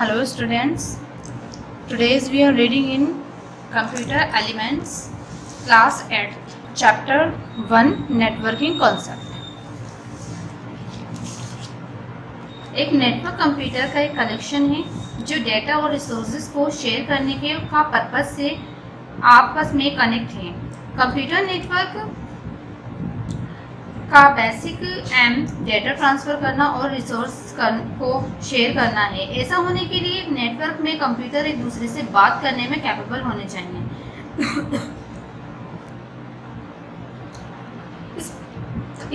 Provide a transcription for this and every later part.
Hello students, today's we are reading in Computer Elements Class 8 Chapter 1 Networking Concept। एक network computer का एक collection है जो data और रिसोर्सेज को शेयर करने के का पर्पस से आपस में कनेक्ट है। कंप्यूटर नेटवर्क का बेसिक एम डेटा ट्रांसफ़र करना और रिसोर्स को शेयर करना है। ऐसा होने के लिए एक नेटवर्क में कंप्यूटर एक दूसरे से बात करने में कैपेबल होने चाहिए।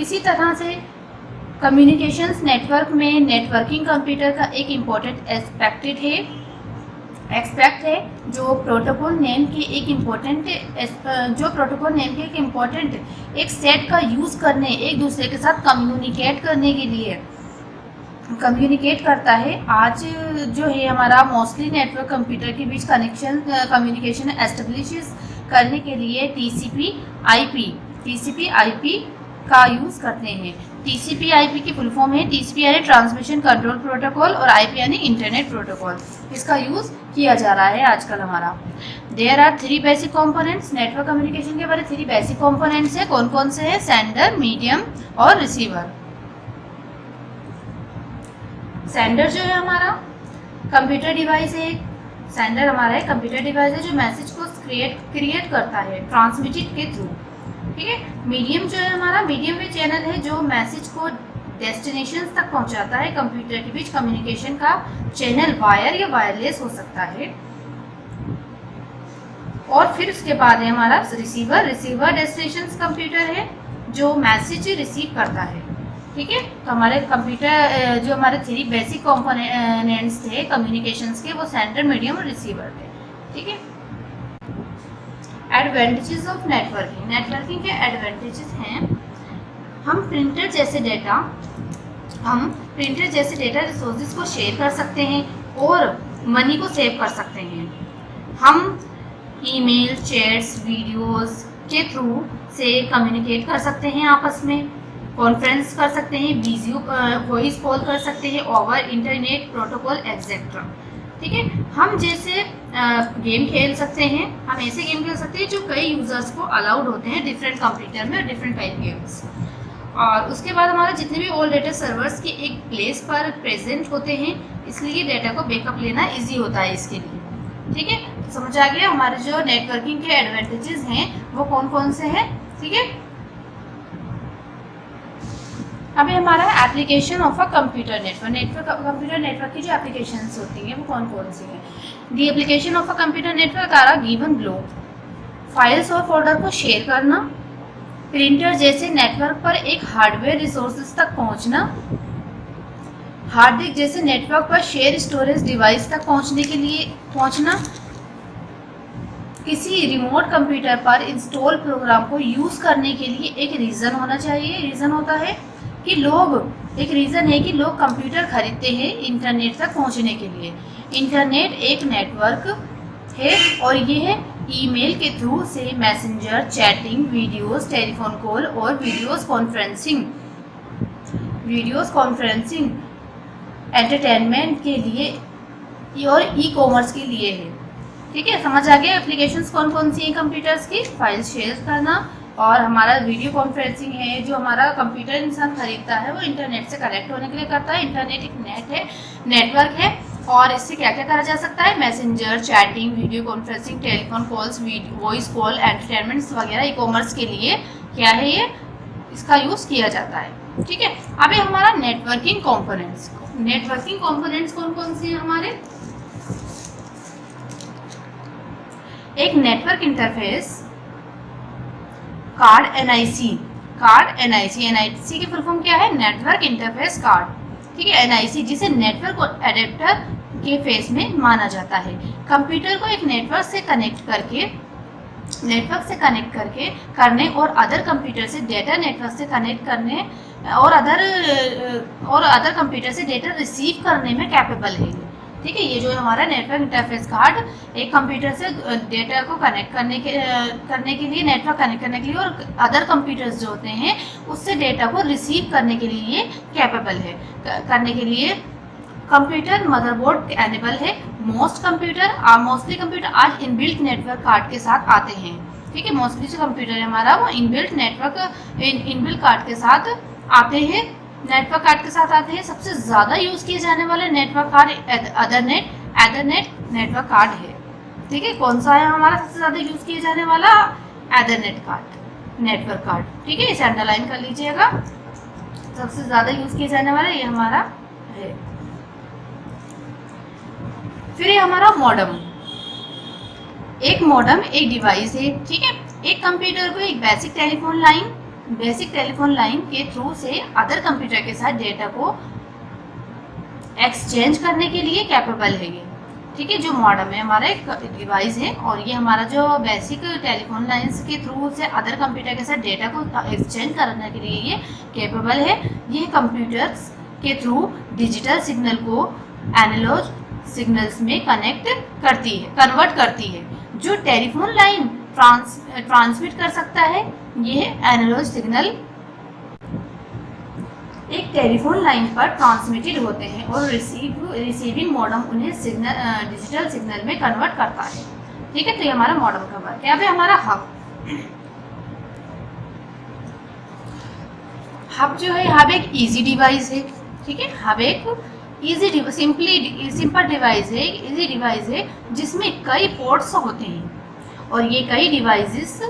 इसी तरह से कम्युनिकेशंस नेटवर्क में नेटवर्किंग कंप्यूटर का एक इम्पोर्टेंट एस्पेक्ट है जो प्रोटोकॉल नेम के एक इम्पोर्टेंट एक सेट का यूज़ करने एक दूसरे के साथ कम्युनिकेट करने के लिए कम्युनिकेट करता है। आज जो है हमारा मोस्टली नेटवर्क कंप्यूटर के बीच कम्युनिकेशन एस्टेब्लिश करने के लिए टीसीपी आईपी का यूज़ करते हैं। टीसीपी आईपी की फुल फॉर्म है टीसीपी यानी ट्रांसमिशन कंट्रोल प्रोटोकॉल और आईपी यानी इंटरनेट प्रोटोकॉल। इसका यूज़ किया जा रहा है आजकल हमारा। There are 3 basic components. Network communication के बारे 3 बेसिक कंपोनेंट्स है। कौन कौन से हैं? सेंडर, मीडियम और रिसीवर। सेंडर जो है हमारा कंप्यूटर डिवाइस है। सेंडर हमारा एक कंप्यूटर डिवाइस है जो मैसेज को क्रिएट करता है ट्रांसमिटेड के थ्रू। ठीक है। मीडियम जो है हमारा मीडियम वे चैनल है जो मैसेज को डेस्टिनेशन तक पहुंचाता है। कंप्यूटर के बीच कम्युनिकेशन का चैनल वायर या वायरलेस हो सकता है। और फिर उसके बाद है हमारा रिसीवर डेस्टिनेशन कंप्यूटर है जो मैसेज रिसीव करता है। ठीक है। तो हमारे कंप्यूटर जो हमारे 3 बेसिक कंपोनेंट्स थे कम्युनिकेशंस के वो सेंडर, मीडियम और रिसीवर थे। ठीक है। एडवांटेजेस ऑफ नेटवर्किंग के एडवांटेजेस हैं हम प्रिंटर जैसे डेटा रिसोर्सेज को शेयर कर सकते हैं और मनी को सेव कर सकते हैं। हम ईमेल, चैट्स, वीडियोस के थ्रू से कम्युनिकेट कर सकते हैं आपस में, कॉन्फ्रेंस कर सकते हैं, वॉइस कॉल कर सकते हैं ओवर इंटरनेट प्रोटोकॉल एक्सेट्रा। ठीक है। हम जैसे गेम खेल सकते हैं, हम ऐसे गेम खेल सकते हैं जो कई यूज़र्स को अलाउड होते हैं डिफरेंट कंप्यूटर में और डिफरेंट टाइप गेम्स। और उसके बाद हमारा जितने भी ऑल डेटा सर्वर्स के एक प्लेस पर प्रेजेंट होते हैं इसलिए डेटा को बैकअप लेना इजी होता है इसके लिए। ठीक है। तो समझ आ गया हमारे जो नेटवर्किंग के एडवांटेजेस हैं वो कौन कौन से हैं। ठीक है। अभी हमारा application of a computer computer network की जो एप्लीकेशंस होती हैं वो कौन कौन सी हैं। The application of a computer network are given below. Files और फोल्डर को शेयर करना, प्रिंटर जैसे नेटवर्क पर एक हार्डवेयर रिसोर्सेज तक पहुंचना, हार्ड डिस्क जैसे नेटवर्क पर शेयर स्टोरेज डिवाइस तक पहुंचना, किसी रिमोट कंप्यूटर पर इंस्टॉल प्रोग्राम को यूज़ करने के लिए एक रीज़न होना चाहिए। रीज़न है कि लोग कंप्यूटर खरीदते हैं इंटरनेट तक पहुंचने के लिए। इंटरनेट एक नेटवर्क है और ये है ईमेल के थ्रू से messenger, chatting, videos, telephone call और वीडियोस कॉन्फ्रेंसिंग एंटरटेनमेंट के लिए और ई कॉमर्स के लिए है। ठीक है। समझ आ गया एप्लीकेशंस कौन कौन सी हैं कंप्यूटर्स की। फाइल शेयर करना और हमारा वीडियो कॉन्फ्रेंसिंग है जो हमारा कंप्यूटर इंसान खरीदता है वो इंटरनेट से कनेक्ट होने के लिए करता है। इंटरनेट एक नेटवर्क है और इससे क्या क्या करा जा सकता है? Messenger, chatting, video conferencing, telephone calls, voice call, entertainments वगैरह ई कॉमर्स के लिए क्या है ये इसका यूज़ किया जाता है। ठीक है। अभी हमारा नेटवर्किंग कॉम्पोनेंट्स कौन कौन से हैं हमारे? एक नेटवर्क इंटरफेस, कार्ड एनआईसी की फुल फॉर्म क्या है? Network interface card. ठीक है। एनआईसी जिसे नेटवर्क एडेप्टर के फेस में माना जाता है। कंप्यूटर को एक नेटवर्क से कनेक्ट करने और अदर कंप्यूटर से डेटा नेटवर्क से कनेक्ट करने और अदर कंप्यूटर से डेटा रिसीव करने में कैपेबल है। ठीक है। ये जो हमारा नेटवर्क इंटरफेस कार्ड एक कंप्यूटर से डेटा को कनेक्ट करने के लिए नेटवर्क कनेक्ट करने के लिए और अदर कंप्यूटर्स जो होते हैं उससे डेटा को रिसीव करने के लिए कैपेबल है, करने के लिए कंप्यूटर मदरबोर्ड एनेबल है। मोस्टली कंप्यूटर आज इनबिल्ट नेटवर्क कार्ड के साथ आते हैं। ठीक है, मोस्टली जो कंप्यूटर है हमारा वो इनबिल्ट कार्ड के साथ आते हैं, नेटवर्क कार्ड के साथ आते हैं। सबसे ज़्यादा यूज़ किए जाने वाले network card Ethernet network card है। ठीक है, कौन सा है हमारा सबसे ज़्यादा यूज़ किए जाने वाला? Ethernet card, network card. ठीक है, इसे अंडरलाइन कर लीजिएगा। सबसे ज़्यादा यूज़ किए जाने वाला ये हमारा है। फिर ये हमारा मॉडेम। एक मॉडेम एक डिवाइस है। ठीक है, एक कंप्यूटर को एक बेसिक टेलीफोन लाइन के थ्रू से अदर कंप्यूटर के साथ डेटा को एक्सचेंज करने के लिए कैपेबल है ये। ठीक है, जो मॉडेम है हमारा एक डिवाइस है और ये हमारा जो बेसिक टेलीफोन लाइंस के थ्रू से अदर कंप्यूटर के साथ डेटा को एक्सचेंज करने के लिए ये कैपेबल है। ये कंप्यूटर्स के थ्रू डिजिटल सिग्नल को एनालॉग सिग्नल्स में कन्वर्ट करती है। जो टेलीफोन लाइन ट्रांसमिट कर सकता है ये एनालॉग सिग्नल एक टेलीफोन लाइन पर ट्रांसमिटेड होते हैं और रिसीविंग मॉडेम उन्हें डिजिटल सिग्नल में कन्वर्ट करता है। ठीक है, तो ये हमारा मॉडेम का वर्क है। अब हमारा हब जो है, हब एक इजी डिवाइस है। ठीक है, हब एक सिंपल डिवाइस है, इजी डिवाइस है जिसमें कई पोर्ट्स होते हैं और ये कई डिवाइसेस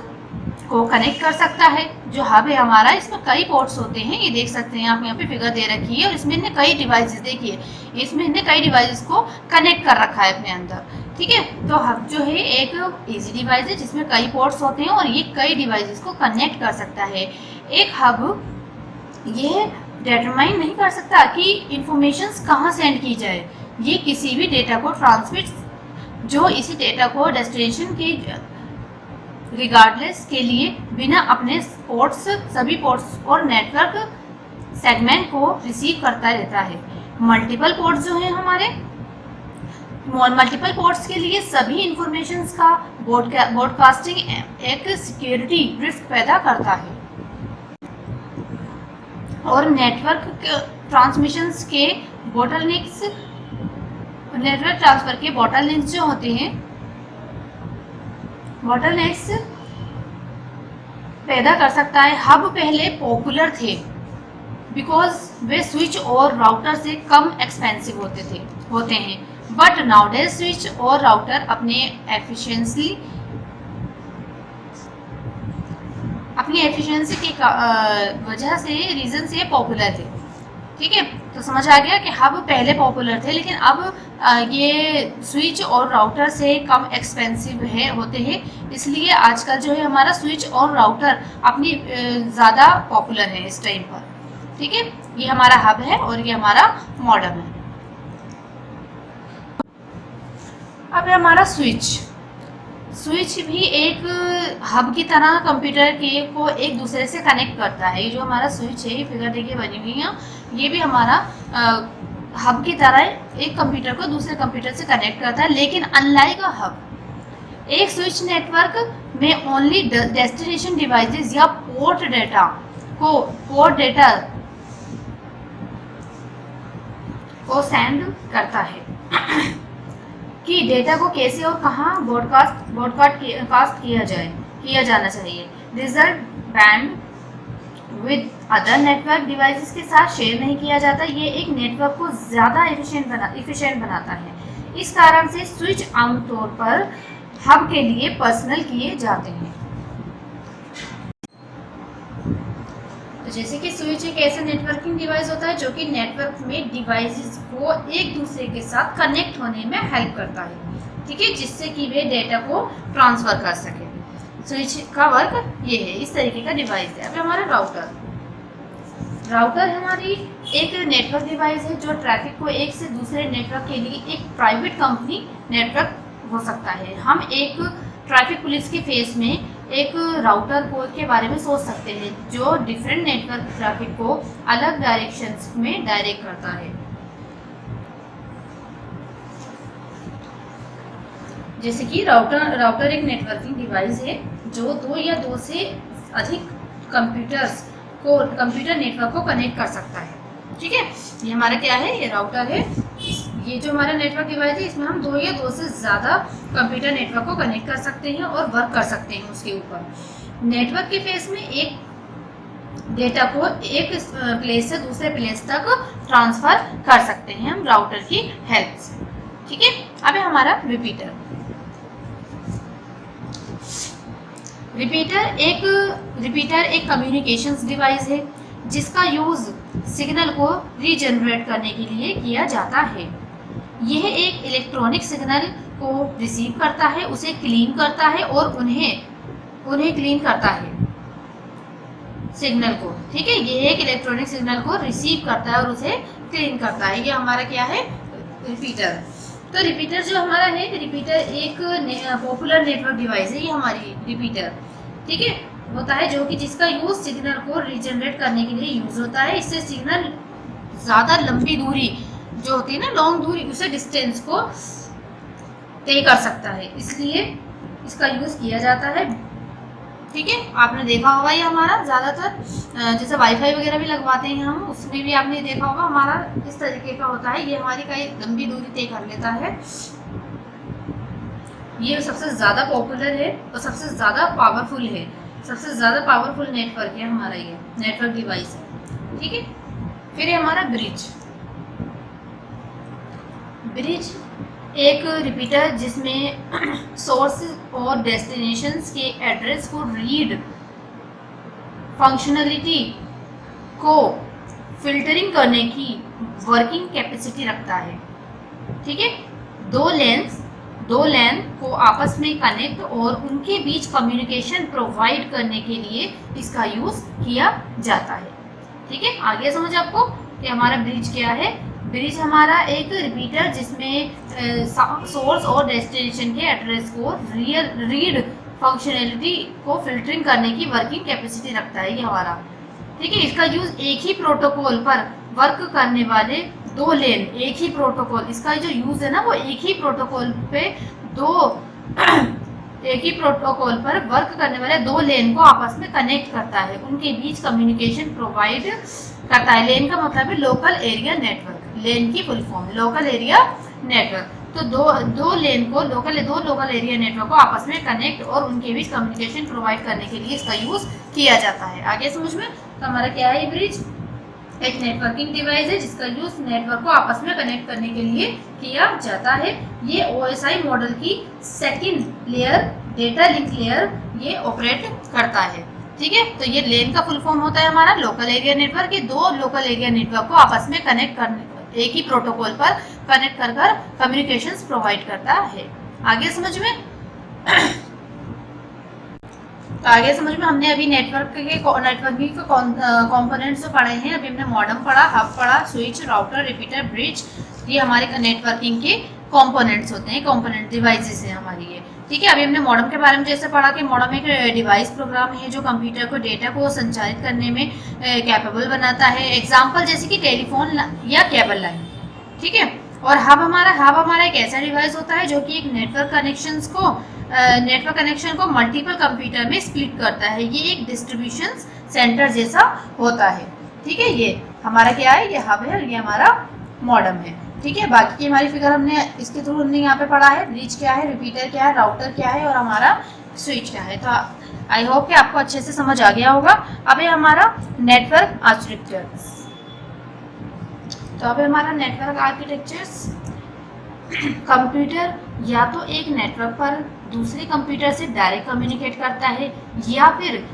को कनेक्ट कर सकता है। जो हब है हमारा, इसमें कई पोर्ट्स होते हैं, ये देख सकते हैं आप, यहाँ पे फिगर दे रखी है और इसमें इन्हें कई डिवाइसेस, देखिए इसमें इन्हें कई डिवाइसेस को कनेक्ट कर रखा है अपने अंदर। ठीक है, तो हब जो है एक इजी डिवाइस है जिसमें कई पोर्ट्स होते हैं और ये कई डिवाइसेस को कनेक्ट कर सकता है। एक हब ये डिटरमाइन नहीं कर सकता कि इंफॉर्मेशंस कहाँ सेंड की जाए। ये किसी भी डेटा को जो इसी डेटा को डेस्टिनेशन के रिगार्डलेस के लिए बिना अपने सभी पोर्ट्स और नेटवर्क सेगमेंट को रिसीव करता रहता है। मल्टीपल पोर्ट्स जो हैं हमारे, मल्टीपल पोर्ट्स के लिए सभी इंफॉर्मेशंस का ब्रॉडकास्टिंग एक सिक्योरिटी रिस्क पैदा करता है और नेटवर्क ट्रांसफर के बॉटलनेक्स जो होते हैं, बॉटलनेक्स पैदा कर सकता है। हब पहले पॉपुलर थे बिकॉज वे स्विच और राउटर से कम एक्सपेंसिव होते हैं, बट नाउडेज स्विच और राउटर अपनी एफिशिएंसी की वजह से रीजन से पॉपुलर थे। ठीक है, तो समझ आ गया कि हब पहले पॉपुलर थे लेकिन अब ये स्विच और राउटर से कम एक्सपेंसिव होते हैं, इसलिए आजकल जो है हमारा स्विच और राउटर अपनी ज़्यादा पॉपुलर है इस टाइम पर। ठीक है, ये हमारा हब है और ये हमारा मॉडेम है। अब हमारा स्विच भी एक हब की तरह कंप्यूटर को एक दूसरे से कनेक्ट करता है। ये जो हमारा स्विच है, ये फिगर देखिए बनी हुई है, ये भी हमारा हब की तरह एक कंप्यूटर को दूसरे कंप्यूटर से कनेक्ट करता है। लेकिन अनलाइक अ हब, एक स्विच नेटवर्क में ओनली डेस्टिनेशन डिवाइसेस या पोर्ट डेटा को सेंड करता है कि डेटा को कैसे और कहाँ ब्रॉडकास्ट किया जाना चाहिए। Result band with other network devices के साथ शेयर नहीं किया जाता। ये एक नेटवर्क को ज़्यादा एफिशिएंट बनाता है। इस कारण से स्विच आमतौर पर हब के लिए पर्सनल किए जाते हैं। तो जैसे कि स्विच एक ऐसा नेटवर्किंग डिवाइस होता है जो कि नेटवर्क में डिवाइसेस को एक दूसरे के साथ कनेक्ट होने में हेल्प करता है। ठीक है, जिससे कि वे डेटा को ट्रांसफर कर सके। स्विच का वर्क ये है, इस तरीके का डिवाइस है। अब हमारा राउटर हमारी एक नेटवर्क डिवाइस है जो ट्रैफिक को एक से दूसरे नेटवर्क के लिए एक प्राइवेट कंपनी नेटवर्क हो सकता है। हम एक ट्रैफिक पुलिस के फेस में एक राउटर के बारे में सोच सकते हैं जो डिफरेंट नेटवर्क ट्रैफिक को अलग डायरेक्शंस में डायरेक्ट करता है। जैसे कि राउटर एक नेटवर्किंग डिवाइस है जो दो या दो से अधिक कंप्यूटर नेटवर्क को कनेक्ट कर सकता है। ठीक है, ये हमारा क्या है, ये राउटर है। ये जो हमारा नेटवर्क डिवाइस है इसमें हम दो या दो से ज़्यादा कंप्यूटर नेटवर्क को कनेक्ट कर सकते हैं और वर्क कर सकते हैं उसके ऊपर। नेटवर्क के फेस में एक डेटा को एक प्लेस से दूसरे प्लेस तक ट्रांसफर कर सकते हैं हम राउटर की हेल्प से। ठीक है, अब है हमारा रिपीटर। रिपीटर एक कम्युनिकेशंस डिवाइस है जिसका यूज सिग्नल को रीजनरेट करने के लिए किया जाता है। यह एक इलेक्ट्रॉनिक सिग्नल को रिसीव करता है, उसे क्लीन करता है और उन्हें क्लीन करता है सिग्नल को। ठीक है, ये एक इलेक्ट्रॉनिक सिग्नल को रिसीव करता है और उसे क्लीन करता है। ये हमारा क्या है, रिपीटर। तो रिपीटर जो हमारा है, रिपीटर एक पॉपुलर नेटवर्क डिवाइस है, ये हमारी रिपीटर। ठीक है, होता है जो कि जिसका यूज सिग्नल को रीजनरेट करने के लिए यूज होता है। इससे सिग्नल ज़्यादा लंबी दूरी जो होती है ना, लॉन्ग दूरी, उसे डिस्टेंस को तय कर सकता है, इसलिए इसका यूज किया जाता है। ठीक है, आपने देखा होगा ये हमारा ज़्यादातर जैसे वाईफाई वगैरह भी लगवाते हैं हम, उसमें भी आपने देखा होगा हमारा इस तरीके का होता है। ये हमारी कई लंबी दूरी तय कर लेता है। ये सबसे ज़्यादा पॉपुलर है और सबसे ज़्यादा पावरफुल है, सबसे ज़्यादा पावरफुल नेटवर्क है हमारा, ये नेटवर्क डिवाइस है। ठीक है, फिर है हमारा ब्रिज। ब्रिज एक रिपीटर जिसमें सोर्स और डेस्टिनेशंस के एड्रेस को रीड फंक्शनलिटी को फिल्टरिंग करने की वर्किंग कैपेसिटी रखता है। ठीक है, दो लेन को आपस में कनेक्ट और उनके बीच कम्युनिकेशन प्रोवाइड करने के लिए इसका यूज किया जाता है। ठीक है, आगे समझ आपको कि हमारा ब्रिज क्या है। ब्रिज हमारा एक रिपीटर जिसमें सोर्स और डेस्टिनेशन के एड्रेस को रीड फंक्शनैलिटी को फिल्टरिंग करने की वर्किंग कैपेसिटी रखता है ये हमारा। ठीक है, इसका यूज एक ही प्रोटोकॉल पर वर्क करने वाले दो लेन, एक ही प्रोटोकॉल, इसका जो यूज है ना वो एक ही प्रोटोकॉल पर वर्क करने वाले दो लेन को आपस में कनेक्ट करता है, उनके बीच कम्युनिकेशन प्रोवाइड करता है। लेन का मतलब है लोकल एरिया नेटवर्क, लेन की full form local area network. तो दो लोकल एरिया नेटवर्क को आपस में कनेक्ट और उनके बीच कम्युनिकेशन प्रोवाइड करने के लिए इसका यूज किया जाता है। आगे समझ में, तो हमारा क्या है, ये ब्रिज एक नेटवर्किंग डिवाइस है जिसका यूज नेटवर्क को आपस में कनेक्ट करने के लिए किया जाता है। ये OSI मॉडल की second layer, data link layer, ये ऑपरेट करता है। ठीक है, तो ये लेन का फुल फॉर्म होता है हमारा लोकल एरिया नेटवर्क। ये दो लोकल एरिया नेटवर्क को आपस में कनेक्ट करने, एक ही प्रोटोकॉल पर कनेक्ट कर कम्युनिकेशंस प्रोवाइड करता है। आगे समझ में, तो आगे समझ में हमने अभी नेटवर्किंग के कंपोनेंट्स जो पढ़े हैं। अभी हमने मॉडेम पढ़ा, हब पढ़ा, स्विच, राउटर, रिपीटर, ब्रिज, ये हमारे नेटवर्किंग के कंपोनेंट्स होते हैं, कंपोनेंट डिवाइसेस हैं हमारी ये। ठीक है, अभी हमने मॉडेम के बारे में जैसे पढ़ा कि मॉडेम एक डिवाइस प्रोग्राम है जो कंप्यूटर को डेटा को संचारित करने में कैपेबल बनाता है। एग्जाम्पल जैसे कि टेलीफोन या केबल लाइन। ठीक है, और हब हमारा एक ऐसा डिवाइस होता है जो कि एक नेटवर्क कनेक्शन को मल्टीपल कंप्यूटर में स्प्लिट करता है। ये एक डिस्ट्रीब्यूशन सेंटर जैसा होता है। ठीक है, ये हमारा क्या है, ये हब है और ये हमारा मॉडेम है। ठीक है, बाकी की हमारी फिगर हमने इसके थ्रू हमने यहाँ पे पढ़ा है। ब्रिज क्या है, रिपीटर क्या है, राउटर क्या है और हमारा स्विच क्या है। तो आई होप कि आपको अच्छे से समझ आ गया होगा। अब है हमारा नेटवर्क आर्किटेक्चर। तो अब हमारा नेटवर्क आर्किटेक्चर्स, कंप्यूटर या तो एक नेटवर्क पर दूसरे कंप्यूटर से डायरेक्ट कम्युनिकेट करता है या फिर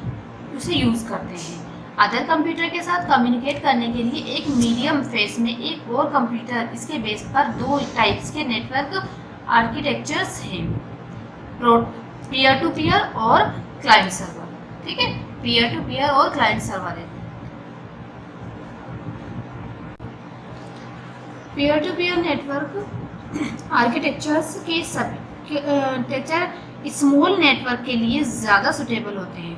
उसे यूज़ करते हैं। अदर कंप्यूटर के साथ कम्युनिकेट करने के लिए एक मीडियम फेस में एक और कंप्यूटर, इसके बेस पर दो टाइप्स के नेटवर्क आर्किटेक्चर्स हैं, पीयर टू पीयर और क्लाइंट सर्वर। ठीक है, पीयर टू पीयर और क्लाइंट सर्वर है। Peer to peer network architectures के सभी स्मॉल नेटवर्क के लिए ज़्यादा सुटेबल होते हैं।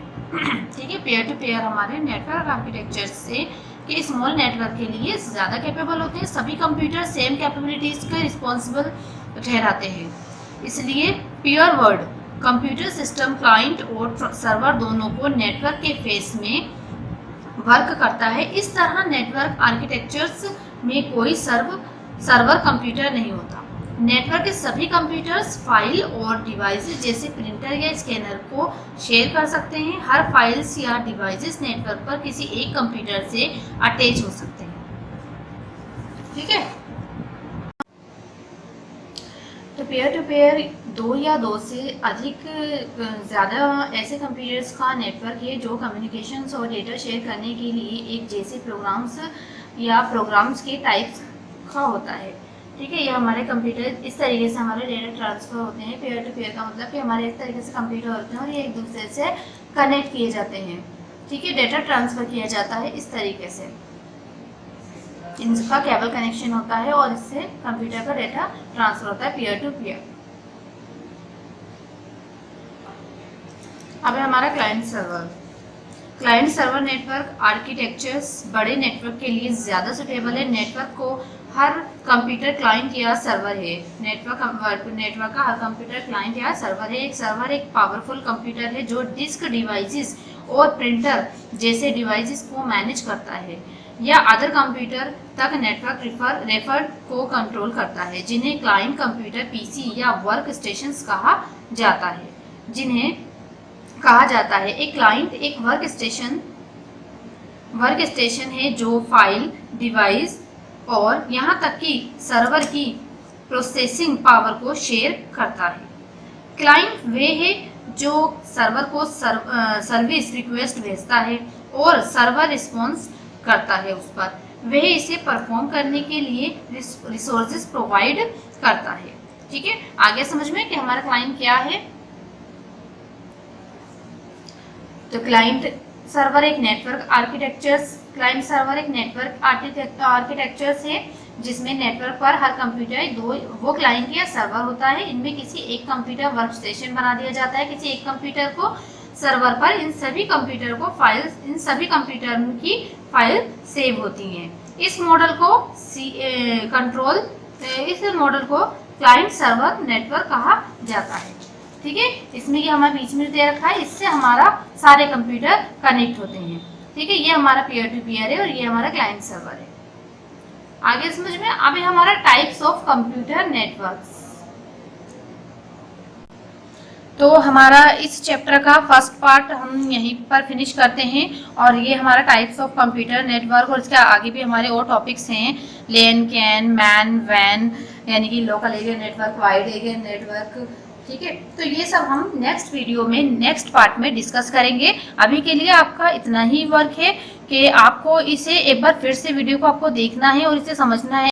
ठीक है, पेयर टू पेयर हमारे नेटवर्क आर्किटेक्चर से के स्मॉल नेटवर्क के लिए ज़्यादा कैपेबल होते हैं। सभी कंप्यूटर सेम कैपेबिलिटीज़ के रिस्पॉन्सिबल ठहराते हैं, इसलिए peer word computer system client और सर्वर दोनों को नेटवर्क के फेस में वर्क करता है। इस तरह नेटवर्क आर्किटेक्चर्स में कोई सर्व सर्वर कंप्यूटर नहीं होता। नेटवर्क के सभी कंप्यूटर्स फाइल और डिवाइसेस जैसे प्रिंटर या स्कैनर को शेयर कर सकते हैं। हर फाइल्स या डिवाइसेस नेटवर्क पर किसी एक कंप्यूटर से अटैच हो सकते हैं। ठीक है, तो पेयर टू पेयर दो या दो से अधिक ज़्यादा ऐसे कंप्यूटर्स का नेटवर्क है जो कम्युनिकेशंस और डेटा शेयर करने के लिए एक जैसे प्रोग्राम्स या प्रोग्राम्स के टाइप्स का होता है। ठीक है, ये हमारे कंप्यूटर इस तरीके से हमारे डेटा ट्रांसफ़र होते हैं। पेयर टू पेयर का मतलब कि हमारे इस तरीके से कंप्यूटर होते हैं और ये एक दूसरे से कनेक्ट किए जाते हैं। ठीक है, डेटा ट्रांसफ़र किया जाता है इस तरीके से, इनका केबल कनेक्शन होता है और इससे कंप्यूटर का डेटा ट्रांसफर होता है पीयर टू पीयर। अब है हमारा client server. Client server network architectures बड़े नेटवर्क के लिए ज़्यादा सुटेबल है। नेटवर्क को हर कंप्यूटर क्लाइंट या सर्वर है। नेटवर्क का हर कंप्यूटर क्लाइंट या सर्वर है। एक सर्वर एक पावरफुल कंप्यूटर है जो डिस्क डिवाइसेस और प्रिंटर जैसे डिवाइसेस को मैनेज करता है या अदर कंप्यूटर तक नेटवर्क रेफर को कंट्रोल करता है, जिन्हें क्लाइंट कंप्यूटर पीसी या वर्क स्टेशंस कहा जाता है। एक क्लाइंट एक वर्क स्टेशन है जो फाइल, डिवाइस और यहाँ तक कि सर्वर की प्रोसेसिंग पावर को शेयर करता है। क्लाइंट वे है जो सर्वर को सर्विस रिक्वेस्ट भेजता है और सर्वर रिस्पॉन्स करता है उस पर। वह इसे परफॉर्म करने के लिए रिसोर्सेज प्रोवाइड करता है। ठीक है, आगे समझ में कि हमारा क्लाइंट क्या है। तो क्लाइंट सर्वर एक नेटवर्क आर्किटेक्चर्स है जिसमें नेटवर्क पर हर कंप्यूटर वो क्लाइंट या सर्वर होता है। इनमें किसी एक कंप्यूटर वर्क स्टेशन बना दिया जाता है किसी एक कंप्यूटर को सर्वर पर। इन सभी कंप्यूटर की फाइल सेव होती हैं। इस मॉडल को क्लाइंट सर्वर नेटवर्क कहा जाता है। ठीक है, इसमें ये हमारे बीच में दे रखा है, इससे हमारा सारे कंप्यूटर कनेक्ट होते हैं। ठीक है, ये हमारा पीयर टू पीयर है और ये हमारा क्लाइंट सर्वर है। आगे समझ में। अब हमारा टाइप्स ऑफ कंप्यूटर नेटवर्क्स। तो हमारा इस चैप्टर का फर्स्ट पार्ट हम यहीं पर फिनिश करते हैं और ये हमारा टाइप्स ऑफ कंप्यूटर नेटवर्क और इसके आगे भी हमारे और टॉपिक्स हैं, लेन, कैन, मैन, वैन, यानी कि local area network, wide area network. ठीक है, तो ये सब हम नेक्स्ट वीडियो में नेक्स्ट पार्ट में डिस्कस करेंगे। अभी के लिए आपका इतना ही वर्क है कि आपको इसे एक बार फिर से वीडियो को आपको देखना है और इसे समझना है।